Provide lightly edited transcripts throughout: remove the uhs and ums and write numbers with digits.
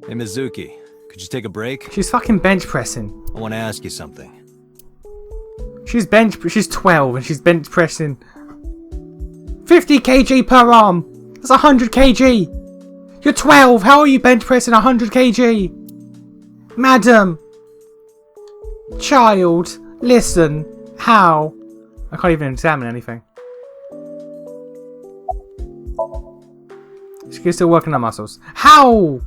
Hey Mizuki, could you take a break? She's fucking bench pressing. I want to ask you something. She's 12 and she's bench pressing 50 kg per arm. That's 100 kg. You're 12. How are you bench pressing 100 kg? Madam. Child. Listen. How? I can't even examine anything. She's still working her muscles. How?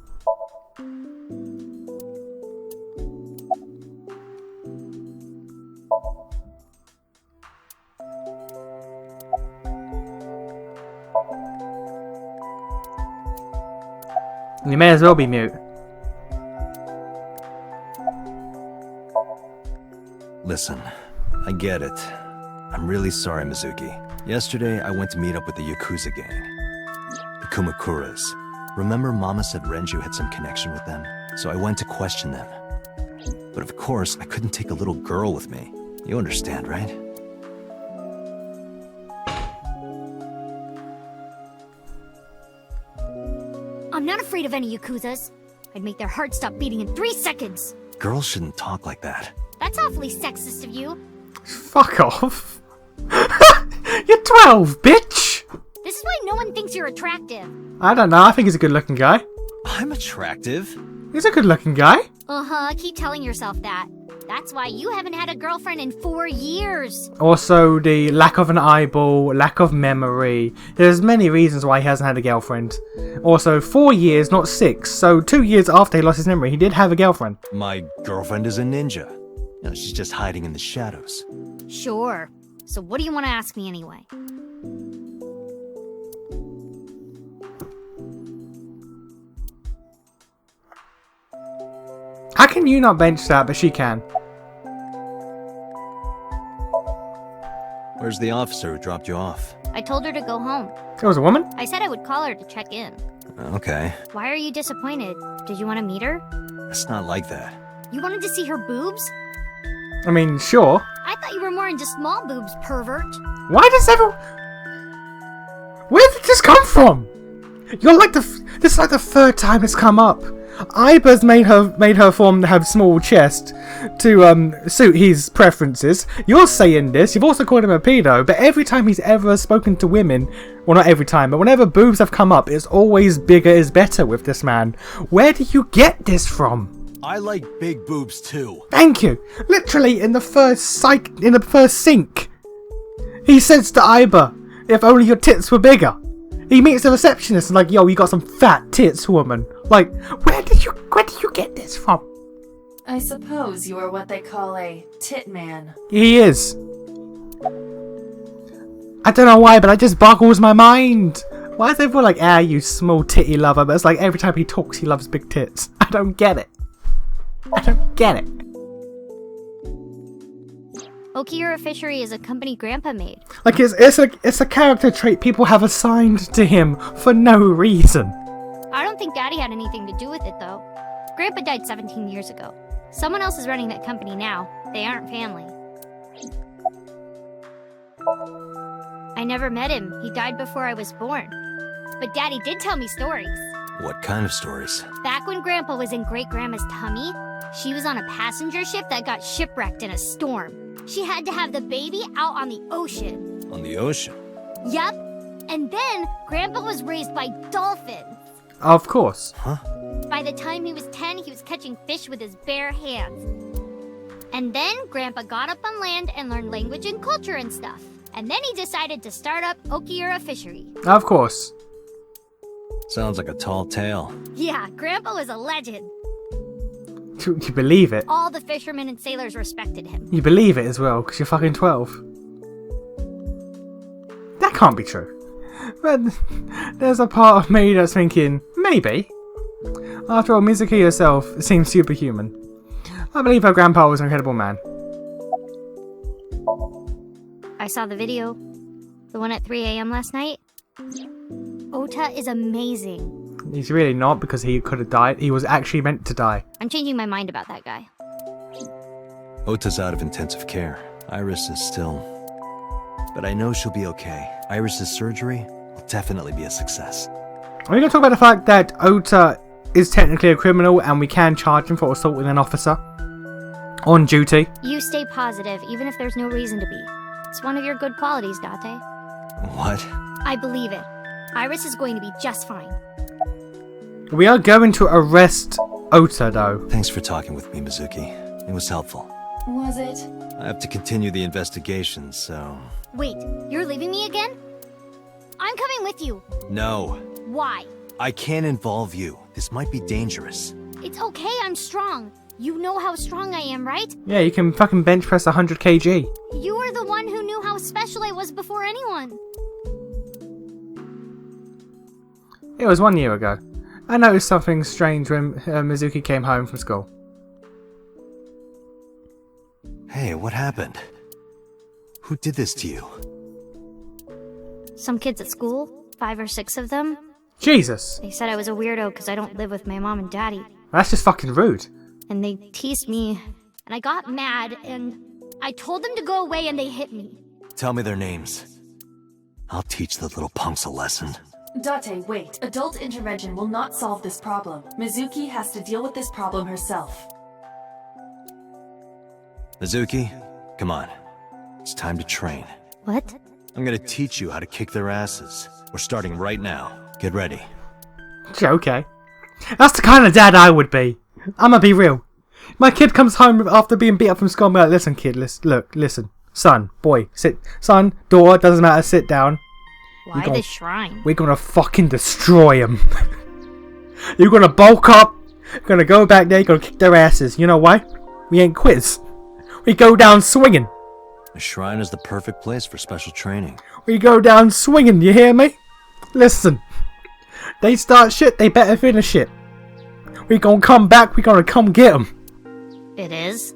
You may as well be mute. Listen, I get it. I'm really sorry, Mizuki. Yesterday, I went to meet up with the Yakuza gang. The Kumakuras. Remember Mama said Renju had some connection with them? So I went to question them. But of course, I couldn't take a little girl with me. You understand, right? I'm not afraid of any Yakuzas. I'd make their hearts stop beating in 3 seconds. Girls shouldn't talk like that. That's awfully sexist of you. Fuck off. You're 12, bitch. This is why no one thinks you're attractive. I don't know. I think he's a good looking guy. I'm attractive. He's a good looking guy. Uh-huh, keep telling yourself that. That's why you haven't had a girlfriend in 4 years. Also, the lack of an eyeball, lack of memory. There's many reasons why he hasn't had a girlfriend. Also, 4 years, not 6. So 2 years after he lost his memory, he did have a girlfriend. My girlfriend is a ninja. You know, she's just hiding in the shadows. Sure. So what do you want to ask me anyway? How can you not bench that, but she can? Where's the officer who dropped you off? I told her to go home. It was a woman? I said I would call her to check in. Okay. Why are you disappointed? Did you want to meet her? It's not like that. You wanted to see her boobs? I mean, sure. I thought you were more into small boobs, pervert. Why does everyone... Where did this come from? You're like this is like the third time it's come up. Iba's made her form to have small chest to suit his preferences. You're saying this. You've also called him a pedo, but every time he's ever spoken to women, well, not every time, but whenever boobs have come up, it's always bigger is better with this man. Where do you get this from? I like big boobs too. Thank you. Literally in the first sync, he says to Iba, "If only your tits were bigger." He meets the receptionist and like, "Yo, you got some fat tits, woman." Like, where did you get this from? I suppose you are what they call a tit man. He is. I don't know why, but it just boggles my mind. Why is everyone like, you small titty lover? But it's like every time he talks, he loves big tits. I don't get it. I don't get it. Okiura Fishery is a company Grandpa made. Like, it's a character trait people have assigned to him for no reason. I don't think Daddy had anything to do with it, though. Grandpa died 17 years ago. Someone else is running that company now. They aren't family. I never met him. He died before I was born. But Daddy did tell me stories. What kind of stories? Back when Grandpa was in Great-Grandma's tummy, she was on a passenger ship that got shipwrecked in a storm. She had to have the baby out on the ocean. On the ocean? Yup. And then Grandpa was raised by dolphins. Of course. Huh? By the time he was 10, he was catching fish with his bare hands. And then Grandpa got up on land and learned language and culture and stuff. And then he decided to start up Okiura Fishery. Of course. Sounds like a tall tale. Yeah, Grandpa was a legend. You believe it. All the fishermen and sailors respected him. You believe it as well, because you're fucking 12. That can't be true. But there's a part of me that's thinking, maybe. After all, Mizuki herself seems superhuman. I believe her grandpa was an incredible man. I saw the video. The one at 3 a.m. last night. Ota is amazing. He's really not, because he could have died. He was actually meant to die. I'm changing my mind about that guy. Ota's out of intensive care. Iris is still... But I know she'll be okay. Iris's surgery will definitely be a success. Are we going to talk about the fact that Ota is technically a criminal and we can charge him for assaulting an officer on duty. You stay positive, even if there's no reason to be. It's one of your good qualities, Date. What? I believe it. Iris is going to be just fine. We are going to arrest Ota, though. Thanks for talking with me, Mizuki. It was helpful. Was it? I have to continue the investigation, so... Wait, you're leaving me again? I'm coming with you. No. Why? I can't involve you. This might be dangerous. It's okay, I'm strong. You know how strong I am, right? Yeah, you can fucking bench press 100 kg. You were the one who knew how special I was before anyone. It was 1 year ago. I noticed something strange when Mizuki came home from school. Hey, what happened? Who did this to you? Some kids at school, 5 or 6 of them. Jesus! They said I was a weirdo because I don't live with my mom and daddy. That's just fucking rude. And they teased me, and I got mad, and I told them to go away and they hit me. Tell me their names. I'll teach the little punks a lesson. Date, wait. Adult intervention will not solve this problem. Mizuki has to deal with this problem herself. Mizuki, come on. It's time to train. What? I'm gonna teach you how to kick their asses. We're starting right now. Get ready. Okay. That's the kind of dad I would be. I'ma be real. My kid comes home after being beat up from school and be like, listen kid, listen. Son, boy, sit. Son, daughter, doesn't matter, sit down. Why the shrine? We're gonna fucking destroy them. You're gonna bulk up. You're gonna go back there, you're gonna kick their asses. You know why? We ain't quiz. We go down swinging. The shrine is the perfect place for special training. We go down swinging, you hear me? Listen. They start shit, they better finish it. We gonna come back, we gonna come get them. It is?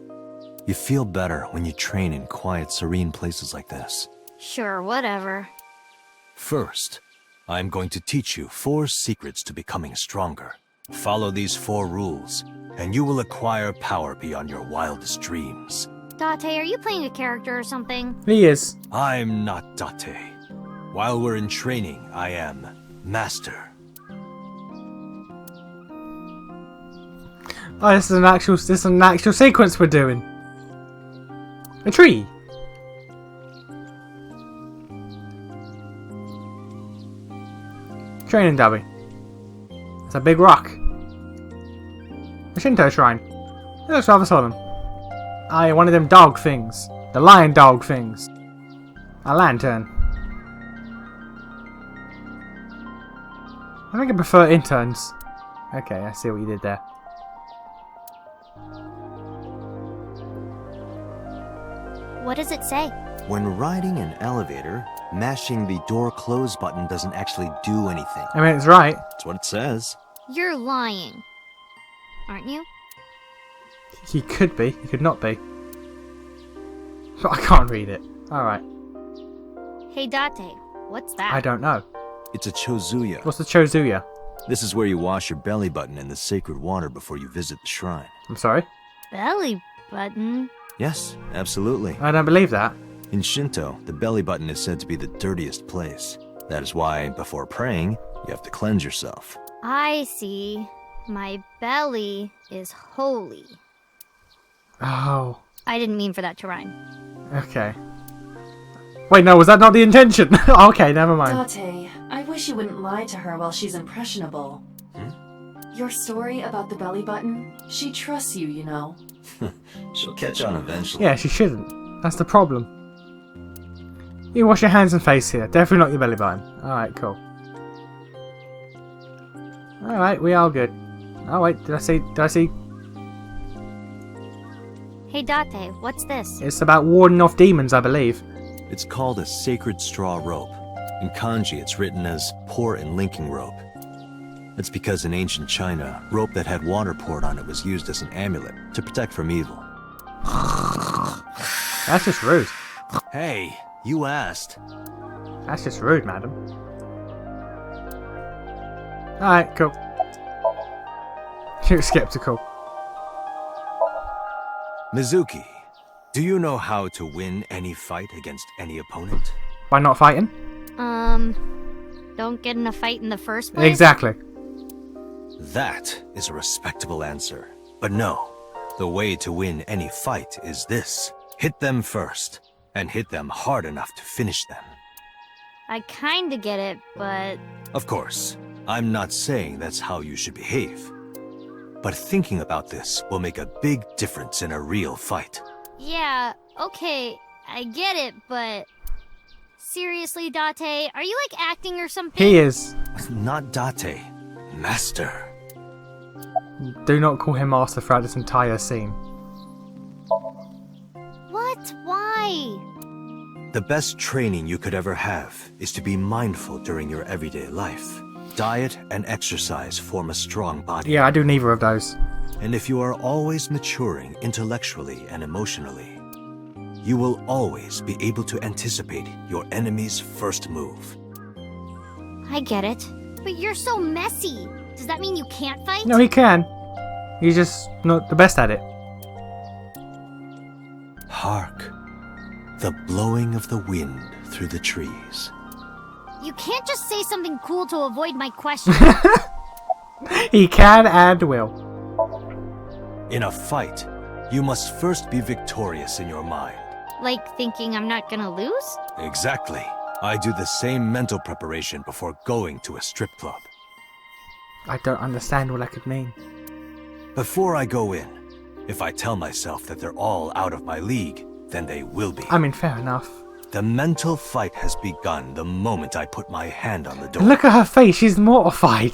You feel better when you train in quiet, serene places like this. Sure, whatever. First, I'm going to teach you 4 secrets to becoming stronger. Follow these 4 rules, and you will acquire power beyond your wildest dreams. Date, are you playing a character or something? He is. I'm not Date. While we're in training, I am Master. Oh, this is an actual sequence we're doing. A tree. Training Dabby. It's a big rock. A Shinto shrine. It looks rather solemn. Aye, one of them dog things. The lion dog things. A lantern. I think I prefer interns. Okay, I see what you did there. What does it say? When riding an elevator, mashing the door close button doesn't actually do anything. I mean, it's right. That's what it says. You're lying. Aren't you? He could be. He could not be. But I can't read it. Alright. Hey Date, what's that? I don't know. It's a chozuya. What's the Chozuya? This is where you wash your belly button in the sacred water before you visit the shrine. I'm sorry? Belly button? Yes, absolutely. I don't believe that. In Shinto, the belly button is said to be the dirtiest place. That is why, before praying, you have to cleanse yourself. I see. My belly is holy. Oh. I didn't mean for that to rhyme. Okay. Wait, no, was that not the intention? Okay, never mind. Date, I wish you wouldn't lie to her while she's impressionable. Your story about the belly button, she trusts you, you know. She'll catch on eventually. Yeah, she shouldn't. That's the problem. You wash your hands and face here. Definitely not your belly button. Alright, cool. Alright, we are good. Oh wait, did I see? Hey Date, what's this? It's about warding off demons, I believe. It's called a sacred straw rope. In kanji, it's written as pour and linking rope. That's because in ancient China, rope that had water poured on it was used as an amulet to protect from evil. That's just rude. Hey, you asked. That's just rude, madam. Alright, cool. You're skeptical. Mizuki, do you know how to win any fight against any opponent? By not fighting? Don't get in a fight in the first place? Exactly. That is a respectable answer. But no, the way to win any fight is this. Hit them first, and hit them hard enough to finish them. I kinda get it, but... Of course, I'm not saying that's how you should behave. But thinking about this will make a big difference in a real fight. Yeah, okay, I get it, but... Seriously, Date, are you like acting or something? He is. Not Date, Master. Do not call him master throughout this entire scene. What? Why? The best training you could ever have is to be mindful during your everyday life. Diet and exercise form a strong body. Yeah, I do neither of those. And if you are always maturing intellectually and emotionally, you will always be able to anticipate your enemy's first move. I get it. But you're so messy. Does that mean you can't fight? No, he can. He's just not the best at it. Hark, the blowing of the wind through the trees. You can't just say something cool to avoid my question. He can and will. In a fight, you must first be victorious in your mind. Like thinking I'm not gonna lose? Exactly. I do the same mental preparation before going to a strip club. I don't understand what that could mean. Before I go in, if I tell myself that they're all out of my league, then they will be. I mean, fair enough. The mental fight has begun the moment I put my hand on the door. Look at her face, she's mortified.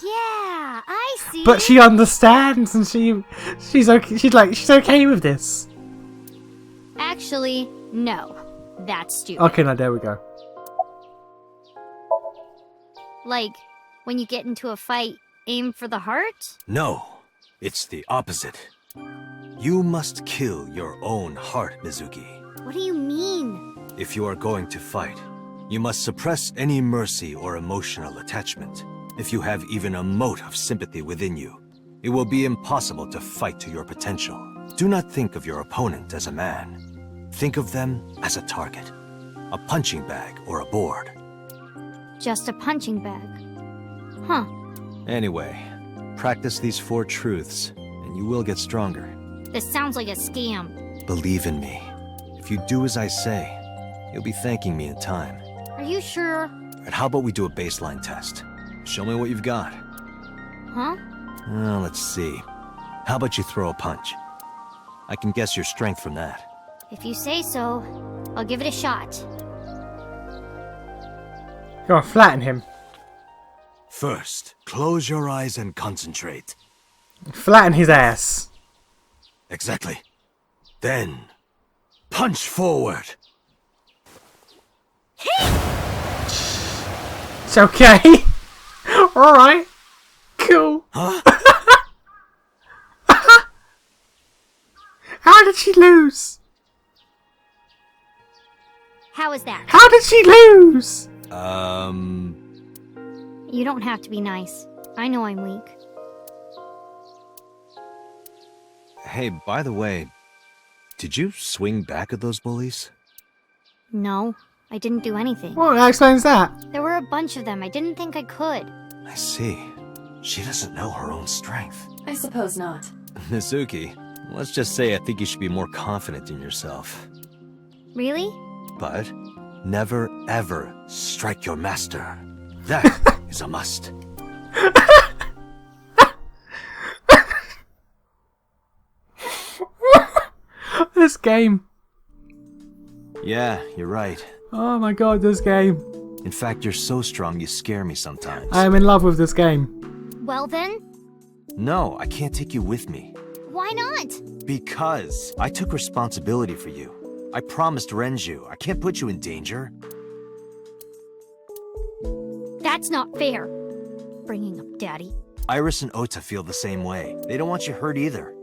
Yeah, I see. But she understands and she's okay. She's okay with this. Actually, no. That's stupid. Okay, now there we go. Like, when you get into a fight, aim for the heart? No, it's the opposite. You must kill your own heart, Mizuki. What do you mean? If you are going to fight, you must suppress any mercy or emotional attachment. If you have even a mote of sympathy within you, it will be impossible to fight to your potential. Do not think of your opponent as a man. Think of them as a target, a punching bag or a board. Just a punching bag. Huh. Anyway, practice these 4 truths, and you will get stronger. This sounds like a scam. Believe in me. If you do as I say, you'll be thanking me in time. Are you sure? And how about we do a baseline test? Show me what you've got. Huh? Let's see. How about you throw a punch? I can guess your strength from that. If you say so, I'll give it a shot. Go on, flatten him. First, close your eyes and concentrate. Flatten his ass. Exactly. Then, punch forward. It's okay. Alright. Cool. Huh? How did she lose? How is that? How did she lose? You don't have to be nice. I know I'm weak. Hey, by the way, did you swing back at those bullies? No, I didn't do anything. Well, that explains that. There were a bunch of them. I didn't think I could. I see. She doesn't know her own strength. I suppose not. Mizuki, let's just say I think you should be more confident in yourself. Really? But never ever strike your master. That is a must. This game. Yeah, you're right. Oh my god, this game. In fact, you're so strong you scare me sometimes. I am in love with this game. Well then, No, I can't take you with me. why not? Because I took responsibility for you. I promised Renju. I can't put you in danger. That's not fair. Bringing up Daddy. Iris and Ota feel the same way. They don't want you hurt either.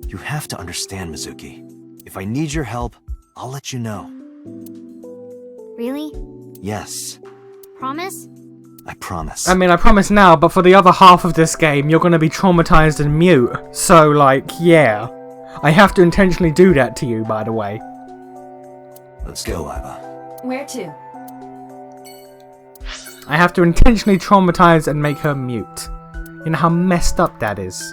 You have to understand, Mizuki. If I need your help, I'll let you know. Really? Yes, Promise? I promise. I mean, I promise now, but for the other half of this game, you're gonna be traumatized and mute. So, like, yeah. I have to intentionally do that to you, by the way. Let's go, Iva. Where to? I have to intentionally traumatize and make her mute. You know how messed up that is?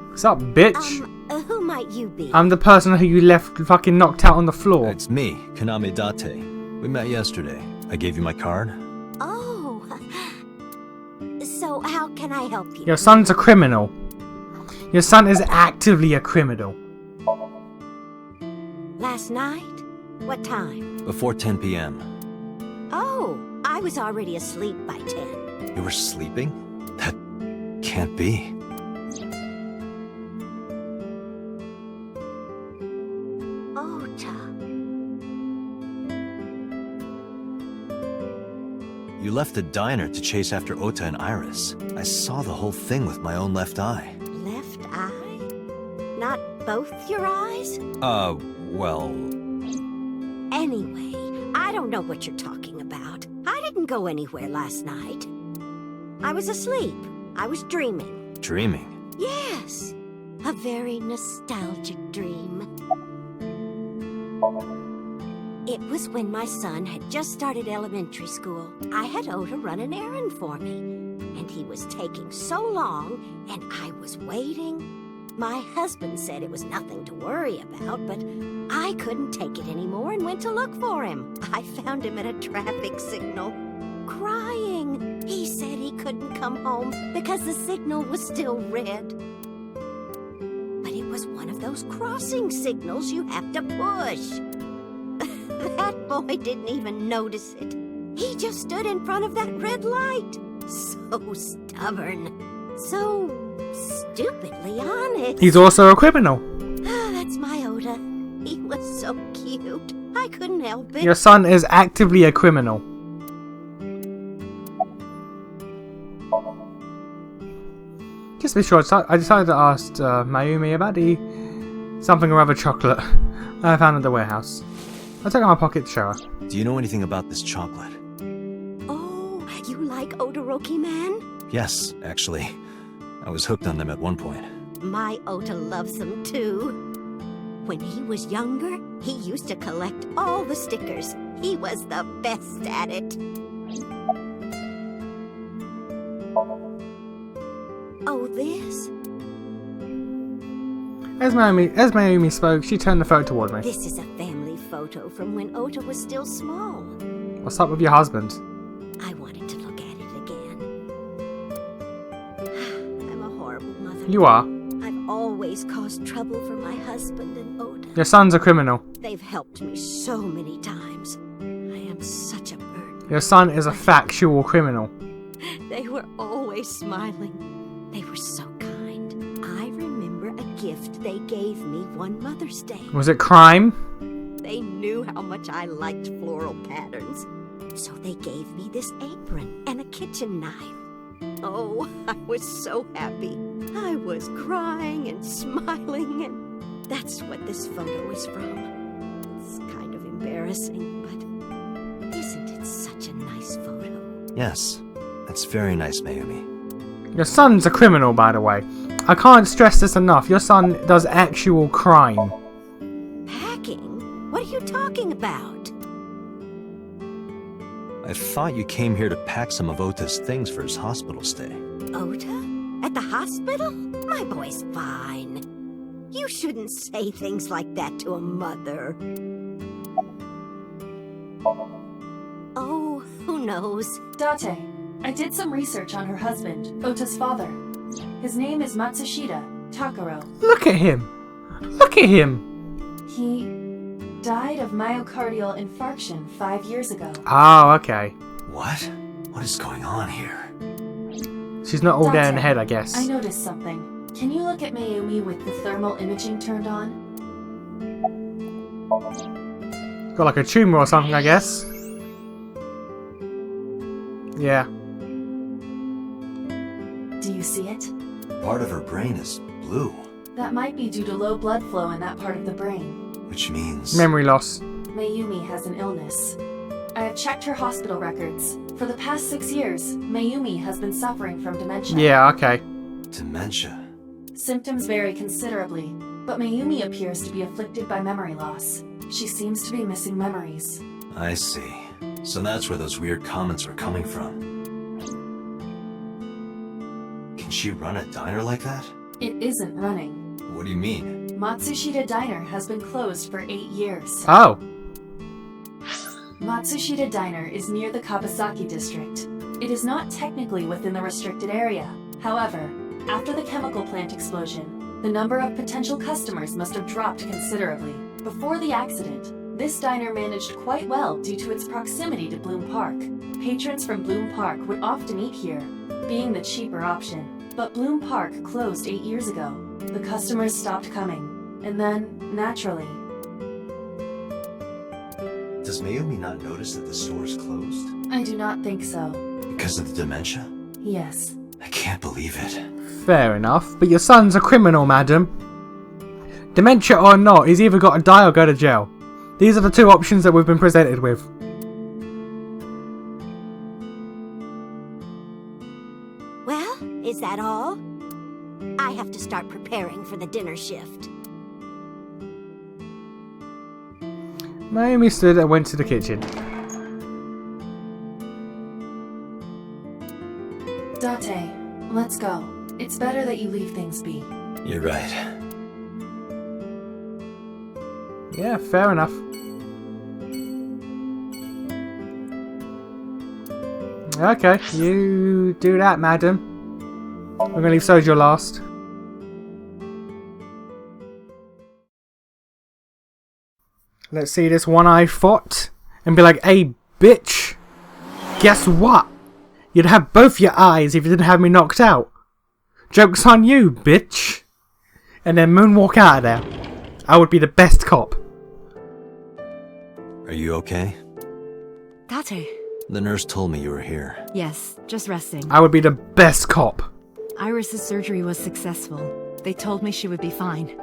What's up, bitch? Who might you be? I'm the person who you left fucking knocked out on the floor. It's me, Kaname Date. We met yesterday. I gave you my card. Oh. So how can I help you? Your son's a criminal. Your son is actively a criminal. Last night? What time? Before 10 p.m. Oh, I was already asleep by 10. You were sleeping? That can't be. Ota. You left the diner to chase after Ota and Iris. I saw the whole thing with my own left eye. Left eye? Not both your eyes? Well... Anyway, I don't know what you're talking about. I didn't go anywhere last night. I was asleep. I was dreaming. Dreaming? Yes. A very nostalgic dream. It was when my son had just started elementary school. I had Ota run an errand for me, and he was taking so long, and I was waiting. My husband said it was nothing to worry about, but I couldn't take it anymore and went to look for him. I found him at a traffic signal, crying. He said he couldn't come home because the signal was still red. But it was one of those crossing signals you have to push. That boy didn't even notice it. He just stood in front of that red light. So stubborn. So stupidly honest. He's also a criminal. That's my Ota. He was so cute. I couldn't help it. Your son is actively a criminal. Just to be sure, I decided to ask Mayumi about the something or other chocolate I found at the warehouse. I took out my pocket to show her. Do you know anything about this chocolate? Oh, you like Odoroki Man? Yes, actually. I was hooked on them at one point. My Ota loves them too. When he was younger, he used to collect all the stickers. He was the best at it. Oh, this? As Mayumi spoke, she turned the photo toward me. This is a family photo from when Ota was still small. What's up with your husband? I wanted to look at it again. I'm a horrible mother. You are. I've always caused trouble for my husband and Ota. Your son's a criminal. They've helped me so many times. I am such a burden. Your son is a factual criminal. They were always smiling. They were so kind. I remember a gift they gave me one Mother's Day. Was it crime? They knew how much I liked floral patterns. So they gave me this apron and a kitchen knife. Oh, I was so happy. I was crying and smiling, and that's what this photo is from. It's kind of embarrassing, but isn't it such a nice photo? Yes, that's very nice, Mayumi. Your son's a criminal, by the way. I can't stress this enough. Your son does actual crime. Packing? What are you talking about? I thought you came here to pack some of Ota's things for his hospital stay. Ota? At the hospital? My boy's fine. You shouldn't say things like that to a mother. Oh, who knows? Date, I did some research on her husband, Ota's father. His name is Matsushita Takaro. Look at him. Look at him. He died of myocardial infarction 5 years ago. Oh, okay. What? What is going on here? She's not all there in the Date, head, I guess. I noticed something. Can you look at Mayumi with the thermal imaging turned on? Got like a tumor or something, I guess. Yeah. Do you see it? Part of her brain is blue, That might be due to low blood flow in that part of the brain. which means... Memory loss. Mayumi has an illness. I have checked her hospital records. For the past 6 years, Mayumi has been suffering from dementia. Yeah, okay. Dementia. Symptoms vary considerably, but Mayumi appears to be afflicted by memory loss. She seems to be missing memories. I see. So that's where those weird comments were coming from. Can she run a diner like that? It isn't running. What do you mean? Matsushita Diner has been closed for 8 years. Oh. Matsushita Diner is near the Kabasaki district. It is not technically within the restricted area. However, after the chemical plant explosion, the number of potential customers must have dropped considerably. Before the accident, this diner managed quite well due to its proximity to Bloom Park. Patrons from Bloom Park would often eat here, being the cheaper option. But Bloom Park closed 8 years ago. The customers stopped coming, and then, naturally... Does Mayumi not notice that the store's closed? I do not think so. Because of the dementia? Yes. I can't believe it. Fair enough, but your son's a criminal, madam. Dementia or not, he's either got to die or go to jail. These are the two options that we've been presented with. Well, is that all? I have to start preparing for the dinner shift. Naomi stood and went to the kitchen. Date, let's go. It's better that you leave things be. You're right. Yeah, fair enough. Okay, you do that, madam. We're gonna leave Sojo last. Let's see this one-eyed thought and be like, "Hey, bitch! Guess what? You'd have both your eyes if you didn't have me knocked out. Joke's on you, bitch!" And then moonwalk out of there. I would be the best cop. Are you okay? Date. The nurse told me you were here. Yes, just resting. I would be the best cop. Iris's surgery was successful. They told me she would be fine.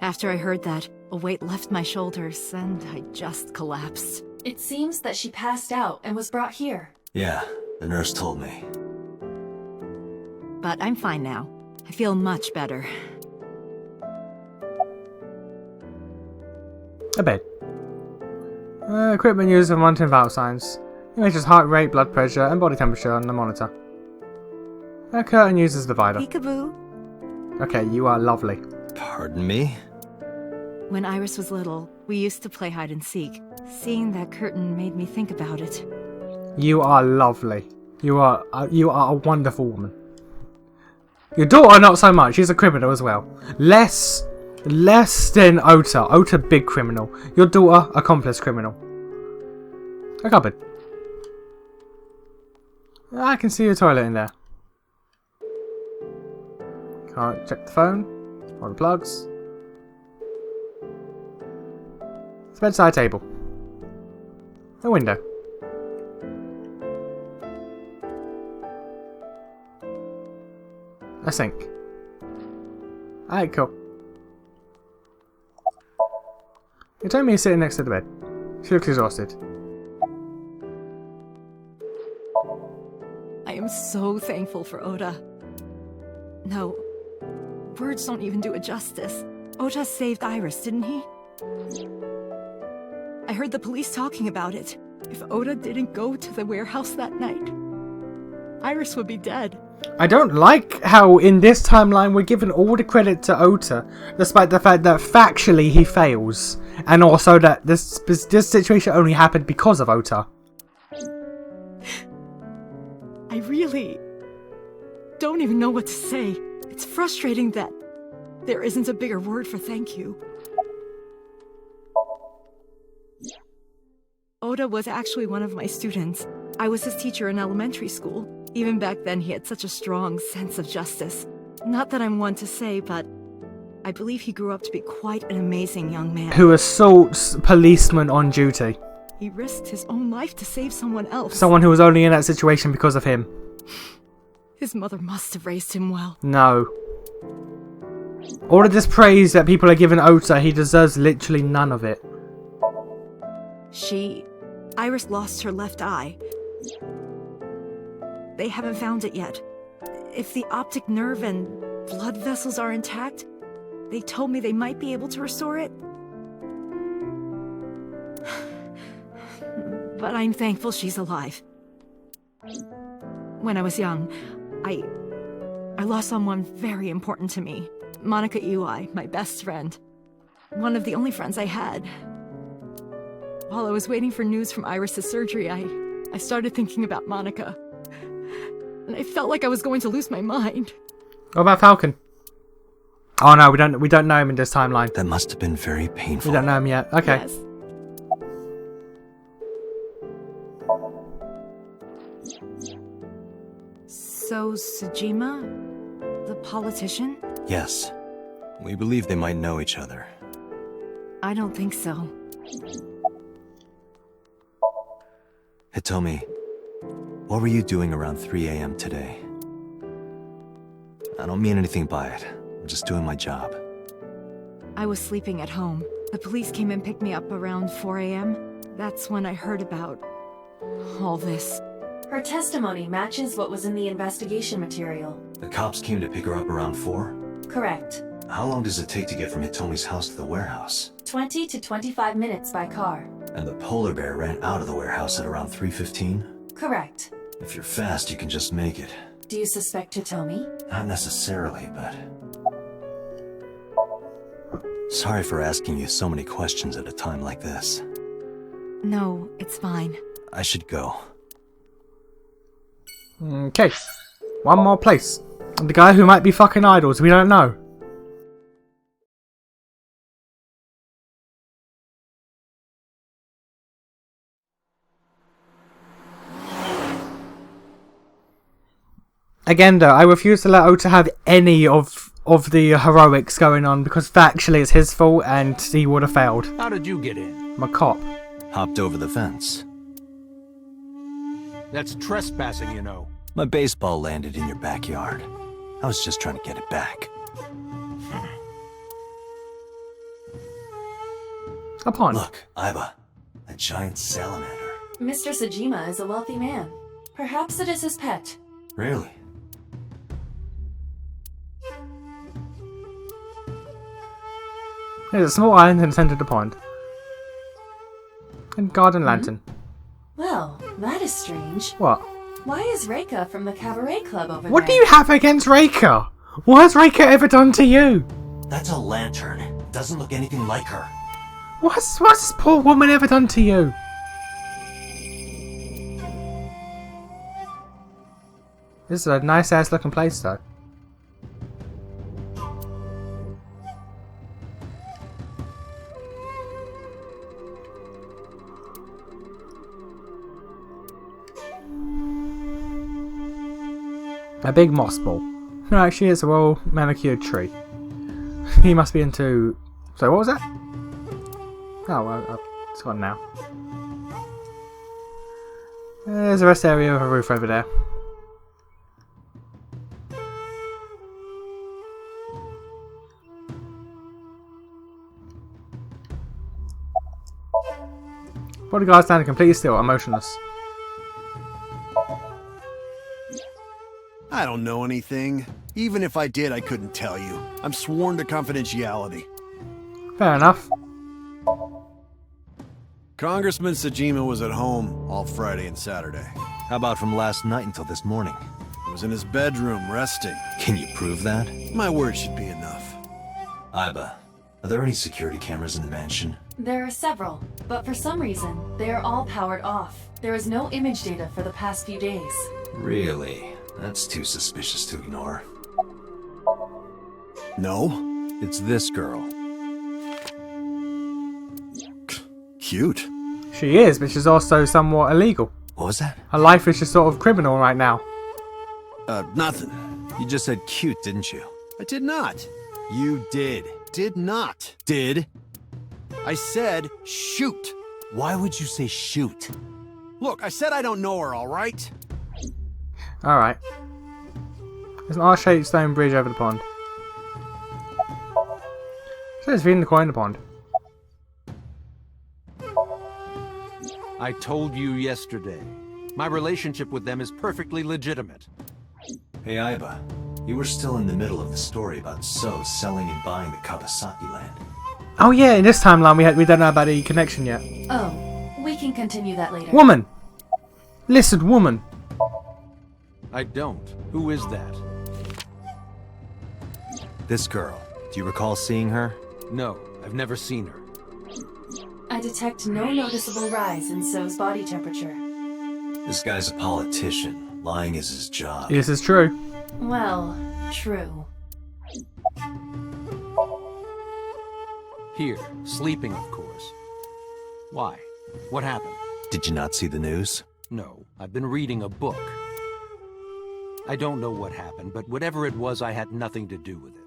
After I heard that, a weight left my shoulders and I just collapsed. It seems that she passed out and was brought here. Yeah, the nurse told me. But I'm fine now. I feel much better. A bed. Equipment used for monitoring vital signs. It measures heart rate, blood pressure, and body temperature on the monitor. A curtain uses the divider. Peekaboo. Okay, you are lovely. Pardon me? When Iris was little, we used to play hide and seek. Seeing that curtain made me think about it. You are lovely. You are a wonderful woman. Your daughter, not so much. She's a criminal as well. Less than Ota. Ota, big criminal. Your daughter, accomplice criminal. A cupboard. I can see a toilet in there. Can't check the phone or the plugs. It's a bedside table. A window. A sink. Alright, cool. Tomi is sitting next to the bed. She looks exhausted. I am so thankful for Oda. No, words don't even do it justice. Oda saved Iris, didn't he? I heard the police talking about it. If Oda didn't go to the warehouse that night, Iris would be dead. I don't like how in this timeline we're giving all the credit to Ota, despite the fact that factually he fails, and also that this situation only happened because of Ota. I really don't even know what to say. It's frustrating that there isn't a bigger word for thank you. Oda was actually one of my students. I was his teacher in elementary school. Even back then, he had such a strong sense of justice. Not that I'm one to say, but I believe he grew up to be quite an amazing young man. Who assaults policemen on duty. He risked his own life to save someone else. Someone who was only in that situation because of him. His mother must have raised him well. No. All of this praise that people are giving Ota, he deserves literally none of it. Iris lost her left eye. They haven't found it yet. If the optic nerve and blood vessels are intact, they told me they might be able to restore it. But I'm thankful she's alive. When I was young, I lost someone very important to me. Monica Ui, my best friend. One of the only friends I had. While I was waiting for news from Iris's surgery, I started thinking about Monica. And I felt like I was going to lose my mind. What about Falcon? Oh no, we don't know him in this timeline. That must have been very painful. We don't know him yet. Okay. Yes. So, Sejima? The politician? Yes. We believe they might know each other. I don't think so. Hitomi, what were you doing around 3 a.m. today? I don't mean anything by it. I'm just doing my job. I was sleeping at home. The police came and picked me up around 4 a.m. That's when I heard about all this. Her testimony matches what was in the investigation material. The cops came to pick her up around 4? Correct. How long does it take to get from Hitomi's house to the warehouse? 20 to 25 minutes by car. And the polar bear ran out of the warehouse at around 3:15? Correct. If you're fast, you can just make it. Do you suspect Hitomi? Not necessarily, but... Sorry for asking you so many questions at a time like this. No, it's fine. I should go. Okay. One more place. The guy who might be fucking idols, we don't know. Again though, I refuse to let Ota have any of the heroics going on because factually it's his fault and he would have failed. How did you get in? I'm a cop. Hopped over the fence. That's trespassing, you know. My baseball landed in your backyard. I was just trying to get it back. A pond. Look, Iba. A giant salamander. Mr. Sejima is a wealthy man. Perhaps it is his pet. Really? There's a small island in the centre of the pond. And garden lantern. Well, that is strange. What? Why is Reika from the Cabaret Club over there? What do you have against Reika? What has Reika ever done to you? That's a lantern. It doesn't look anything like her. What's this poor woman ever done to you? This is a nice ass looking place though. A big moss ball. No, actually it's a well manicured tree. He must be into... So what was that? Oh, well, it's gone now. There's a rest area of a roof over there. Bodyguard standing completely still, emotionless. I don't know anything. Even if I did, I couldn't tell you. I'm sworn to confidentiality. Fair enough. Congressman Sejima was at home all Friday and Saturday. How about from last night until this morning? He was in his bedroom, resting. Can you prove that? My word should be enough. Iba, are there any security cameras in the mansion? There are several, but for some reason, they are all powered off. There is no image data for the past few days. Really? That's too suspicious to ignore. No? It's this girl. Cute. She is, but she's also somewhat illegal. What was that? Her life is just sort of criminal right now. Nothing. You just said cute, didn't you? I did not. You did. Did not. Did? I said shoot. Why would you say shoot? Look, I said I don't know her, all right? Alright. There's an arch-shaped stone bridge over the pond. So it's feeding the koi in the pond. I told you yesterday. My relationship with them is perfectly legitimate. Hey, Aiba. You were still in the middle of the story about So selling and buying the Kawasaki land. Oh yeah, in this timeline we don't know about the connection yet. Oh, we can continue that later. Woman! Listen, woman! I don't. Who is that? This girl. Do you recall seeing her? No, I've never seen her. I detect no noticeable rise in So's body temperature. This guy's a politician. Lying is his job. This is true. Well, true. Here, sleeping, of course. Why? What happened? Did you not see the news? No, I've been reading a book. I don't know what happened, but whatever it was, I had nothing to do with it.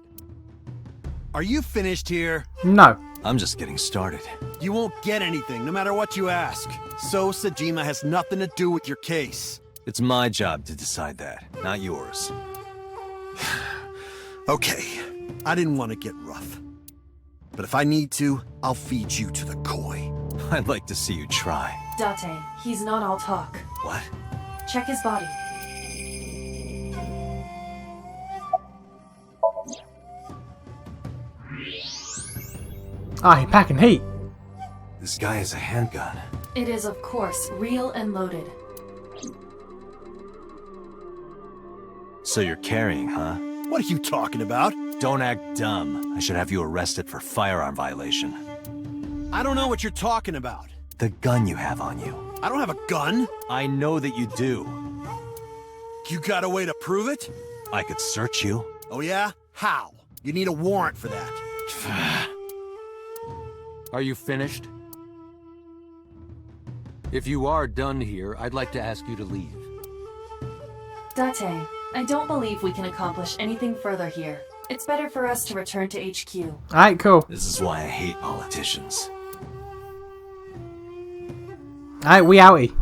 Are you finished here? No. I'm just getting started. You won't get anything, no matter what you ask. So Sajima has nothing to do with your case. It's my job to decide that, not yours. Okay, I didn't want to get rough. But if I need to, I'll feed you to the koi. I'd like to see you try. Date, he's not all talk. What? Check his body. Ah, he's packing heat. This guy has a handgun. It is, of course, real and loaded. So you're carrying, huh? What are you talking about? Don't act dumb. I should have you arrested for firearm violation. I don't know what you're talking about. The gun you have on you. I don't have a gun. I know that you do. You got a way to prove it? I could search you. Oh yeah? How? You need a warrant for that. Are you finished? If you are done here, I'd like to ask you to leave. Date, I don't believe we can accomplish anything further here. It's better for us to return to HQ. Alright, cool. This is why I hate politicians. Alright, we outie.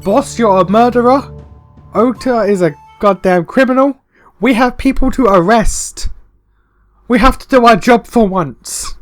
Boss, you're a murderer. Ota is a goddamn criminal. We have people to arrest. We have to do our job for once.